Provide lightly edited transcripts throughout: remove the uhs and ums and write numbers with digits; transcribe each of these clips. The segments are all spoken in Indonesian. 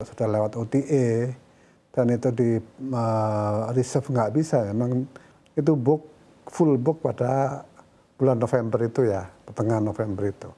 sudah lewat OTA dan itu di reserve nggak bisa, memang itu full book pada bulan November itu ya, pertengahan November itu.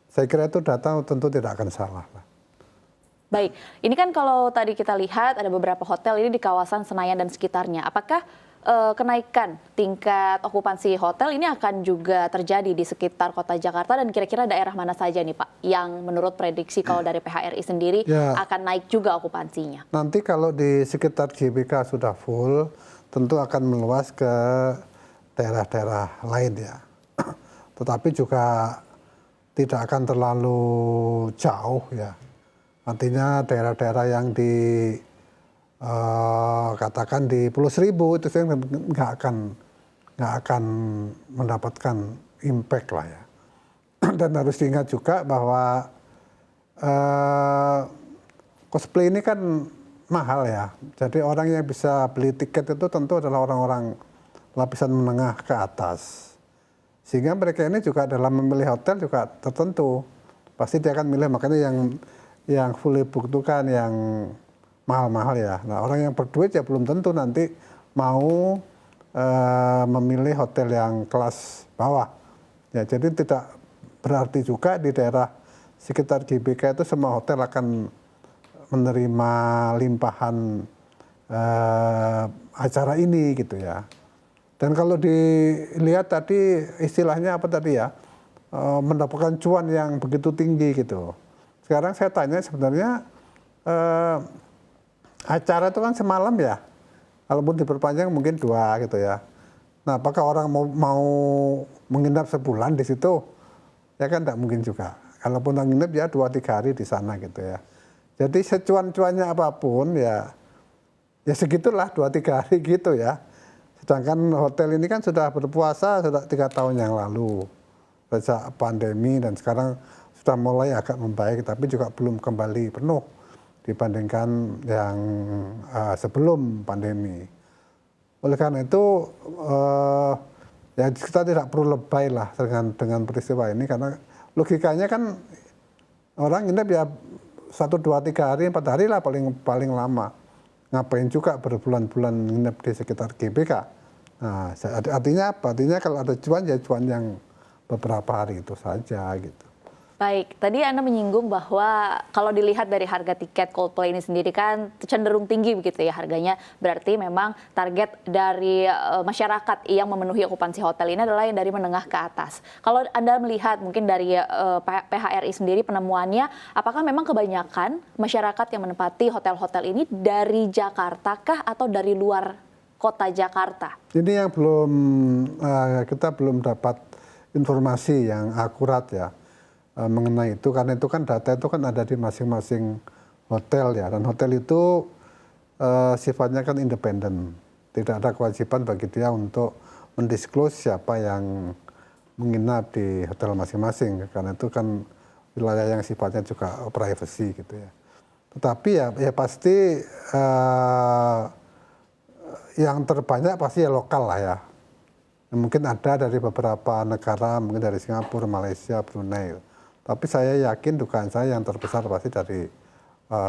Saya kira itu data tentu tidak akan salah. Baik, ini kan kalau tadi kita lihat ada beberapa hotel ini di kawasan Senayan dan sekitarnya. Apakah kenaikan tingkat okupansi hotel ini akan juga terjadi di sekitar kota Jakarta dan kira-kira daerah mana saja nih Pak yang menurut prediksi kalau dari PHRI sendiri akan naik juga okupansinya? Nanti kalau di sekitar GBK sudah full, tentu akan meluas ke daerah-daerah lain ya. Tetapi juga tidak akan terlalu jauh ya. Artinya daerah-daerah yang katakan di Pulau Seribu itu saya nggak akan mendapatkan impact lah ya. Dan harus diingat juga bahwa cosplay ini kan mahal ya. Jadi orang yang bisa beli tiket itu tentu adalah orang-orang lapisan menengah ke atas. Sehingga mereka ini juga dalam memilih hotel juga tertentu. Pasti dia akan milih, makanya yang fully book itu kan yang mahal-mahal ya. Nah, orang yang berduit ya belum tentu nanti mau memilih hotel yang kelas bawah. Ya, jadi tidak berarti juga di daerah sekitar GBK itu semua hotel akan menerima limpahan acara ini gitu ya. Dan kalau dilihat tadi istilahnya apa tadi ya, mendapatkan cuan yang begitu tinggi gitu. Sekarang saya tanya sebenarnya acara itu kan semalam ya, kalaupun diperpanjang mungkin 2 gitu ya. Nah, apakah orang mau menginap sebulan di situ? Ya kan tidak mungkin juga. Kalaupun menginap ya 2-3 hari di sana gitu ya. Jadi secuan-cuannya apapun ya segitulah 2-3 hari gitu ya. Sedangkan hotel ini kan sudah berpuasa sudah 3 tahun yang lalu sejak pandemi dan sekarang sudah mulai agak membaik tapi juga belum kembali penuh dibandingkan yang sebelum pandemi. Oleh karena itu ya kita tidak perlu lebay lah dengan peristiwa ini karena logikanya kan orang nginep ya 1, 2, 3 hari, 4 hari lah paling lama. Ngapain juga berbulan-bulan nginep di sekitar GBK. Nah, artinya apa? Artinya kalau ada cuan ya cuan yang beberapa hari itu saja gitu. Baik, tadi Anda menyinggung bahwa kalau dilihat dari harga tiket Coldplay ini sendiri kan cenderung tinggi begitu ya harganya. Berarti memang target dari masyarakat yang memenuhi okupansi hotel ini adalah yang dari menengah ke atas. Kalau Anda melihat mungkin dari PHRI sendiri penemuannya, apakah memang kebanyakan masyarakat yang menempati hotel-hotel ini dari Jakarta kah atau dari luar kota Jakarta? Ini yang kita belum dapat informasi yang akurat ya. Mengenai itu karena itu kan data itu kan ada di masing-masing hotel ya dan hotel itu sifatnya kan independen, tidak ada kewajiban bagi dia untuk mendisclose siapa yang menginap di hotel masing-masing karena itu kan wilayah yang sifatnya juga privacy gitu ya. Tetapi ya pasti yang terbanyak pasti ya lokal lah ya. Mungkin ada dari beberapa negara, mungkin dari Singapura, Malaysia, Brunei. Tapi saya yakin dugaan saya yang terbesar pasti dari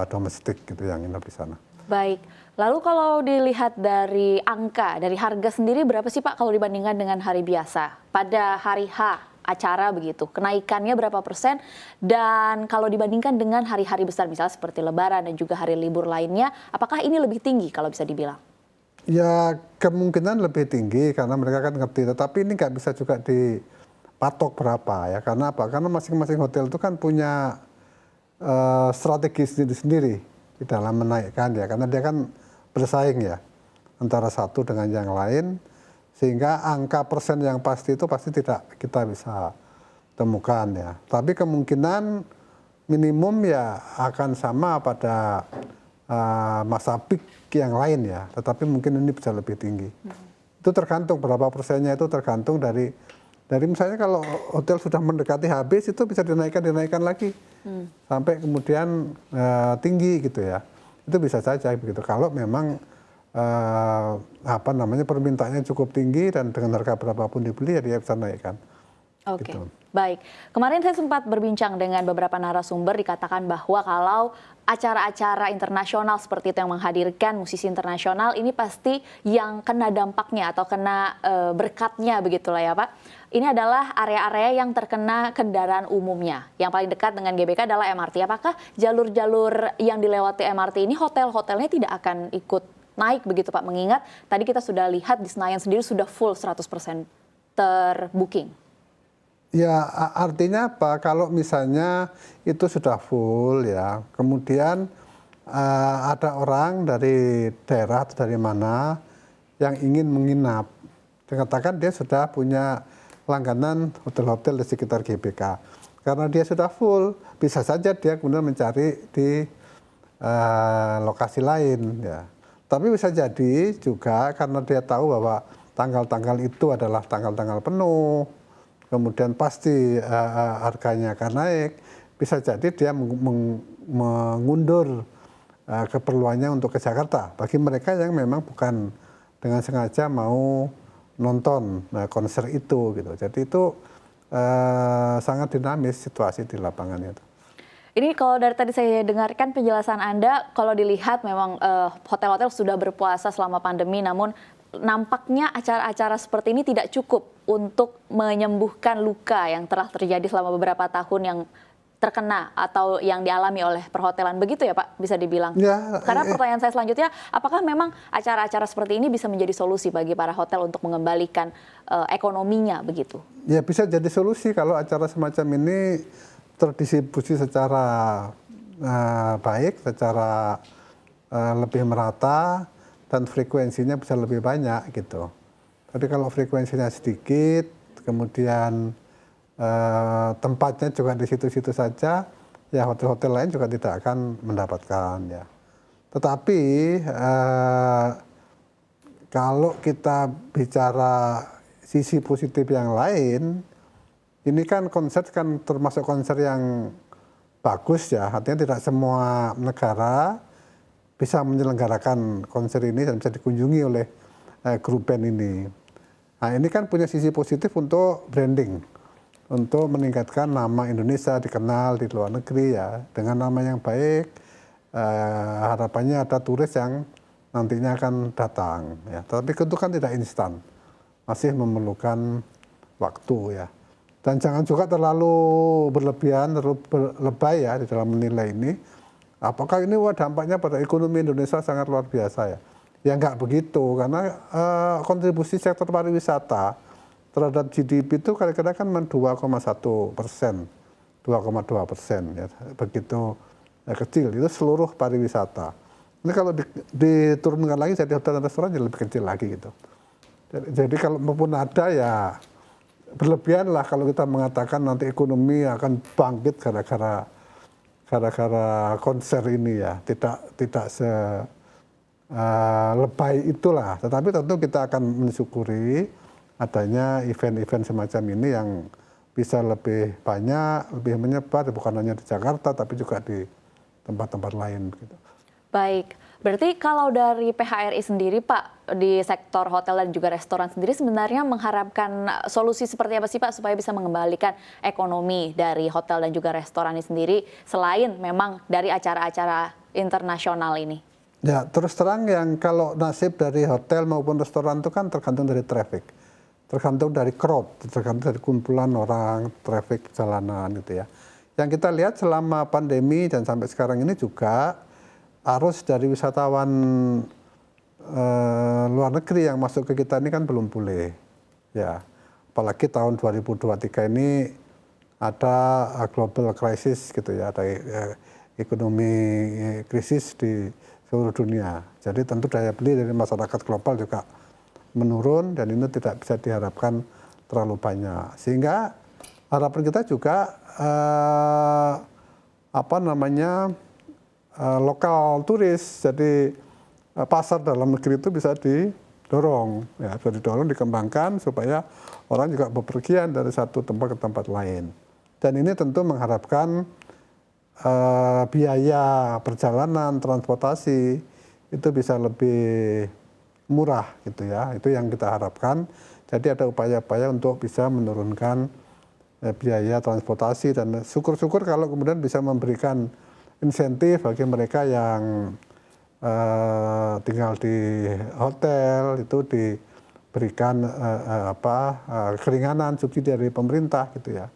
domestik gitu yang nginep di sana. Baik, lalu kalau dilihat dari angka, dari harga sendiri berapa sih Pak kalau dibandingkan dengan hari biasa? Pada hari H acara begitu, kenaikannya berapa persen? Dan kalau dibandingkan dengan hari-hari besar misalnya seperti Lebaran dan juga hari libur lainnya, apakah ini lebih tinggi kalau bisa dibilang? Ya kemungkinan lebih tinggi karena mereka kan ngerti, tetapi ini nggak bisa juga patok berapa ya, karena apa? Karena masing-masing hotel itu kan punya strategi sendiri di dalam menaikkan ya, karena dia kan bersaing ya antara satu dengan yang lain, sehingga angka persen yang pasti itu pasti tidak kita bisa temukan ya. Tapi kemungkinan minimum ya akan sama pada masa peak yang lain ya, tetapi mungkin ini bisa lebih tinggi. Itu tergantung berapa persennya, itu tergantung dari misalnya kalau hotel sudah mendekati habis itu bisa dinaikkan lagi sampai kemudian tinggi gitu ya. Itu bisa saja begitu kalau memang permintaannya cukup tinggi dan dengan harga berapapun dibeli ya dia bisa naikkan. Oke, gitu. baik. Kemarin saya sempat berbincang dengan beberapa narasumber, dikatakan bahwa kalau acara-acara internasional seperti itu yang menghadirkan musisi internasional, ini pasti yang kena dampaknya atau kena berkatnya begitulah ya Pak. Ini adalah area-area yang terkena kendaraan umumnya. Yang paling dekat dengan GBK adalah MRT. Apakah jalur-jalur yang dilewati MRT ini hotel-hotelnya tidak akan ikut naik begitu Pak? Mengingat tadi kita sudah lihat di Senayan sendiri sudah full 100% terbooking. Ya artinya apa? Kalau misalnya itu sudah full ya, kemudian ada orang dari daerah atau dari mana yang ingin menginap, dikatakan dia sudah punya langganan hotel-hotel di sekitar GBK. Karena dia sudah full, bisa saja dia kemudian mencari di lokasi lain ya. Tapi bisa jadi juga karena dia tahu bahwa tanggal-tanggal itu adalah tanggal-tanggal penuh, kemudian pasti harganya akan naik, bisa jadi dia mengundur keperluannya untuk ke Jakarta. Bagi mereka yang memang bukan dengan sengaja mau nonton konser itu gitu. Jadi itu sangat dinamis situasi di lapangan itu. Ini kalau dari tadi saya dengarkan penjelasan Anda, kalau dilihat memang hotel-hotel sudah berpuasa selama pandemi, namun nampaknya acara-acara seperti ini tidak cukup untuk menyembuhkan luka yang telah terjadi selama beberapa tahun yang terkena atau yang dialami oleh perhotelan. Begitu ya Pak, bisa dibilang? Ya, Karena pertanyaan saya selanjutnya, apakah memang acara-acara seperti ini bisa menjadi solusi bagi para hotel untuk mengembalikan ekonominya begitu? Ya bisa jadi solusi kalau acara semacam ini terdistribusi secara baik, secara lebih merata, dan frekuensinya bisa lebih banyak gitu. Tapi kalau frekuensinya sedikit, kemudian tempatnya juga di situ-situ saja, ya hotel-hotel lain juga tidak akan mendapatkan ya. Tetapi kalau kita bicara sisi positif yang lain, ini kan konser kan termasuk konser yang bagus ya, artinya tidak semua negara bisa menyelenggarakan konser ini dan bisa dikunjungi oleh grup band ini. Nah ini kan punya sisi positif untuk branding, untuk meningkatkan nama Indonesia dikenal di luar negeri ya, dengan nama yang baik, harapannya ada turis yang nantinya akan datang ya. Tapi itu kan tidak instan, masih memerlukan waktu ya. Dan jangan juga terlalu berlebihan, terlalu lebay ya di dalam menilai ini. Apakah ini dampaknya pada ekonomi Indonesia sangat luar biasa ya? Ya nggak begitu, karena kontribusi sektor pariwisata terhadap GDP itu kira-kira kan 2,1%, 2,2% ya, begitu kecil. Itu seluruh pariwisata. Ini kalau diturunkan lagi jadi hotel dan restoran jadi lebih kecil lagi gitu. Jadi kalau maupun ada ya berlebihan lah kalau kita mengatakan nanti ekonomi akan bangkit gara-gara konser ini ya, tidak lebay itulah. Tetapi tentu kita akan mensyukuri adanya event-event semacam ini yang bisa lebih banyak, lebih menyebar, bukan hanya di Jakarta tapi juga di tempat-tempat lain gitu. Baik, berarti kalau dari PHRI sendiri Pak, di sektor hotel dan juga restoran sendiri sebenarnya mengharapkan solusi seperti apa sih Pak supaya bisa mengembalikan ekonomi dari hotel dan juga restoran ini sendiri selain memang dari acara-acara internasional ini? Ya terus terang yang kalau nasib dari hotel maupun restoran itu kan tergantung dari traffic, tergantung dari crowd, tergantung dari kumpulan orang, traffic jalanan gitu ya. Yang kita lihat selama pandemi dan sampai sekarang ini juga arus dari wisatawan luar negeri yang masuk ke kita ini kan belum pulih ya, apalagi tahun 2023 ini ada global crisis gitu ya, ada ekonomi krisis di seluruh dunia, jadi tentu daya beli dari masyarakat global juga menurun dan ini tidak bisa diharapkan terlalu banyak, sehingga harapan kita juga lokal turis, jadi pasar dalam negeri itu bisa didorong, ya, bisa didorong, dikembangkan supaya orang juga bepergian dari satu tempat ke tempat lain. Dan ini tentu mengharapkan biaya perjalanan, transportasi itu bisa lebih murah gitu ya. Itu yang kita harapkan. Jadi ada upaya-upaya untuk bisa menurunkan biaya transportasi, dan syukur-syukur kalau kemudian bisa memberikan insentif bagi mereka yang tinggal di hotel itu diberikan keringanan subsidi dari pemerintah gitu ya.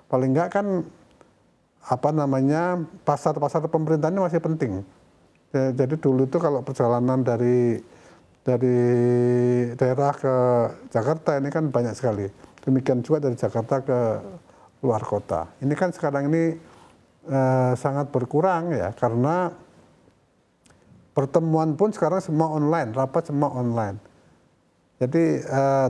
Paling enggak kan pasar-pasar pemerintah ini masih penting. Jadi dulu itu kalau perjalanan dari daerah ke Jakarta ini kan banyak sekali. Demikian juga dari Jakarta ke luar kota. Ini kan sekarang ini sangat berkurang ya, karena pertemuan pun sekarang semua online, rapat semua online. Jadi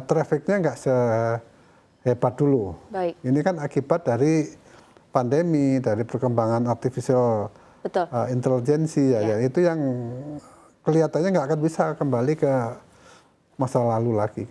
trafficnya nggak sehebat dulu. Baik. Ini kan akibat dari pandemi, dari perkembangan artificial intelligence ya. Itu yang kelihatannya nggak akan bisa kembali ke masa lalu lagi.